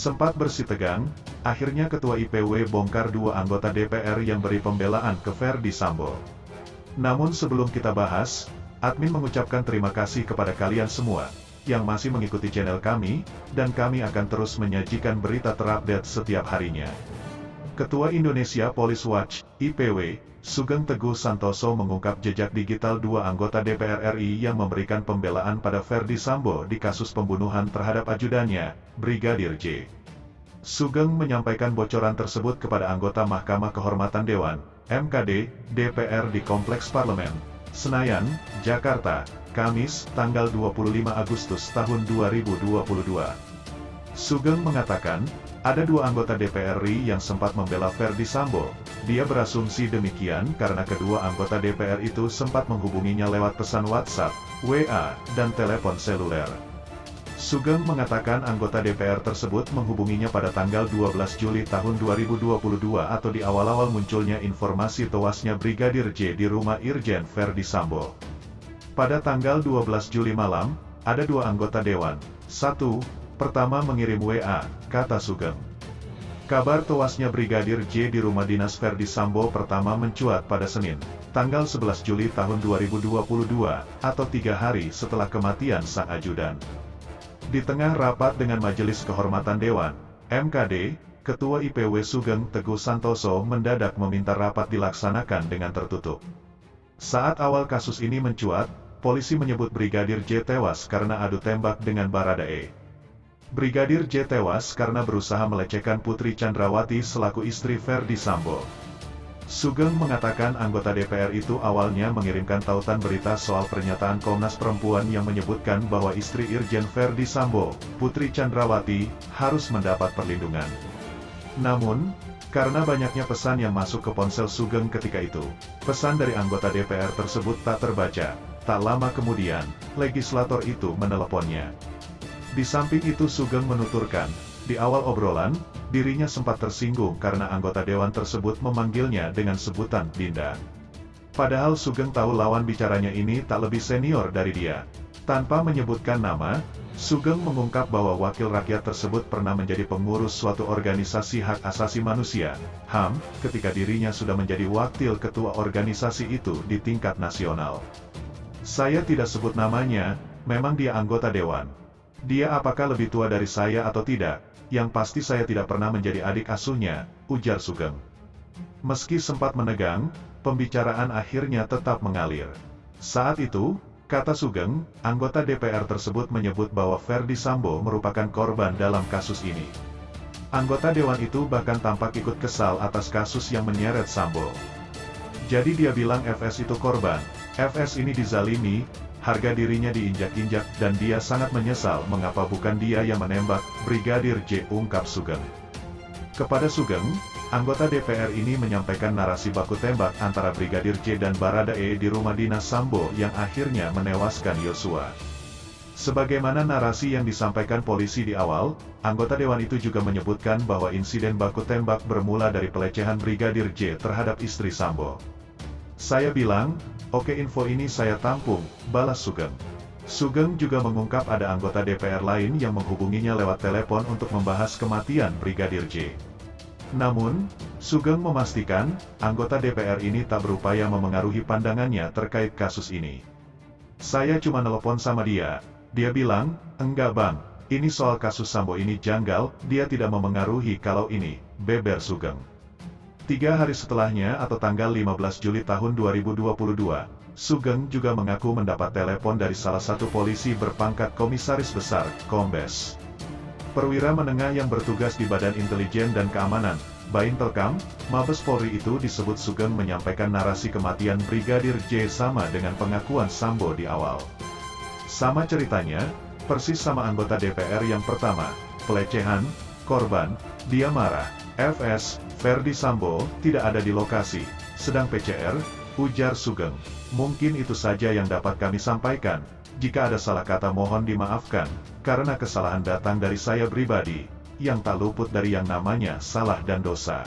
Sempat bersih tegang, akhirnya Ketua IPW bongkar dua anggota DPR yang beri pembelaan ke Ferdy Sambo. Namun sebelum kita bahas, admin mengucapkan terima kasih kepada kalian semua yang masih mengikuti channel kami, dan kami akan terus menyajikan berita terupdate setiap harinya. Ketua Indonesia Police Watch, IPW, Sugeng Teguh Santoso mengungkap jejak digital dua anggota DPR RI yang memberikan pembelaan pada Ferdy Sambo di kasus pembunuhan terhadap ajudannya, Brigadir J. Sugeng menyampaikan bocoran tersebut kepada anggota Mahkamah Kehormatan Dewan, MKD, DPR di Kompleks Parlemen, Senayan, Jakarta, Kamis, tanggal 25 Agustus tahun 2022. Sugeng mengatakan, ada dua anggota DPR RI yang sempat membela Ferdy Sambo. Dia berasumsi demikian karena kedua anggota DPR itu sempat menghubunginya lewat pesan WhatsApp, WA, dan telepon seluler. Sugeng mengatakan anggota DPR tersebut menghubunginya pada tanggal 12 Juli tahun 2022 atau di awal-awal munculnya informasi tewasnya Brigadir J di rumah Irjen Ferdy Sambo. Pada tanggal 12 Juli malam, ada dua anggota Dewan. Pertama mengirim WA, kata Sugeng. Kabar tewasnya Brigadir J di rumah dinas Ferdy Sambo pertama mencuat pada Senin, tanggal 11 Juli tahun 2022, atau 3 hari setelah kematian sang ajudan. Di tengah rapat dengan Majelis Kehormatan Dewan, MKD, Ketua IPW Sugeng Teguh Santoso mendadak meminta rapat dilaksanakan dengan tertutup. Saat awal kasus ini mencuat, polisi menyebut Brigadir J tewas karena adu tembak dengan Baradae. Brigadir J tewas karena berusaha melecehkan Putri Chandrawati selaku istri Ferdy Sambo. Sugeng mengatakan anggota DPR itu awalnya mengirimkan tautan berita soal pernyataan Komnas Perempuan yang menyebutkan bahwa istri Irjen Ferdy Sambo, Putri Chandrawati, harus mendapat perlindungan. Namun, karena banyaknya pesan yang masuk ke ponsel Sugeng ketika itu, pesan dari anggota DPR tersebut tak terbaca. Tak lama kemudian, legislator itu meneleponnya. Di samping itu Sugeng menuturkan, di awal obrolan, dirinya sempat tersinggung karena anggota dewan tersebut memanggilnya dengan sebutan Dinda. Padahal Sugeng tahu lawan bicaranya ini tak lebih senior dari dia. Tanpa menyebutkan nama, Sugeng mengungkap bahwa wakil rakyat tersebut pernah menjadi pengurus suatu organisasi hak asasi manusia, HAM, ketika dirinya sudah menjadi wakil ketua organisasi itu di tingkat nasional. Saya tidak sebut namanya, memang dia anggota dewan. Dia apakah lebih tua dari saya atau tidak, yang pasti saya tidak pernah menjadi adik asuhnya, ujar Sugeng. Meski sempat menegang, pembicaraan akhirnya tetap mengalir. Saat itu, kata Sugeng, anggota DPR tersebut menyebut bahwa Ferdy Sambo merupakan korban dalam kasus ini. Anggota dewan itu bahkan tampak ikut kesal atas kasus yang menyeret Sambo. Jadi dia bilang FS itu korban, FS ini dizalimi, harga dirinya diinjak-injak dan dia sangat menyesal mengapa bukan dia yang menembak, Brigadir J, ungkap Sugeng. Kepada Sugeng, anggota DPR ini menyampaikan narasi baku tembak antara Brigadir J dan Baradae di rumah dinas Sambo yang akhirnya menewaskan Yosua. Sebagaimana narasi yang disampaikan polisi di awal, anggota dewan itu juga menyebutkan bahwa insiden baku tembak bermula dari pelecehan Brigadir J terhadap istri Sambo. Saya bilang, oke, info ini saya tampung, balas Sugeng. Sugeng juga mengungkap ada anggota DPR lain yang menghubunginya lewat telepon untuk membahas kematian Brigadir J. Namun, Sugeng memastikan, anggota DPR ini tak berupaya memengaruhi pandangannya terkait kasus ini. Saya cuma nelpon sama dia bilang, enggak bang, ini soal kasus Sambo ini janggal, dia tidak memengaruhi kalau ini, beber Sugeng. 3 hari setelahnya atau tanggal 15 Juli tahun 2022, Sugeng juga mengaku mendapat telepon dari salah satu polisi berpangkat Komisaris Besar, Kombes. Perwira menengah yang bertugas di Badan Intelijen dan Keamanan, Baintelkam, Mabes Polri itu disebut Sugeng menyampaikan narasi kematian Brigadir J sama dengan pengakuan Sambo di awal. Sama ceritanya, persis sama anggota DPR yang pertama, pelecehan, korban, dia marah, FS, Ferdy Sambo, tidak ada di lokasi, sedang PCR, ujar Sugeng. Mungkin itu saja yang dapat kami sampaikan, jika ada salah kata mohon dimaafkan, karena kesalahan datang dari saya pribadi, yang tak luput dari yang namanya salah dan dosa.